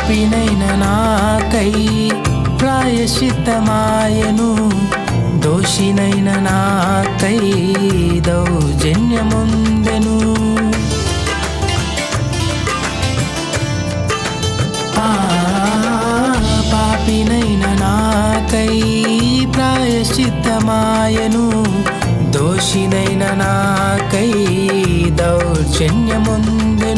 పాపినైన నాకై ప్రాయశ్చిత్తమాయను, దోషినైన నాకై దౌర్జన్యముందెను. పాపినైన నాకై ప్రాయశ్చిత్తమాయను, దోషినైన నాకై దౌర్జన్యముందెను.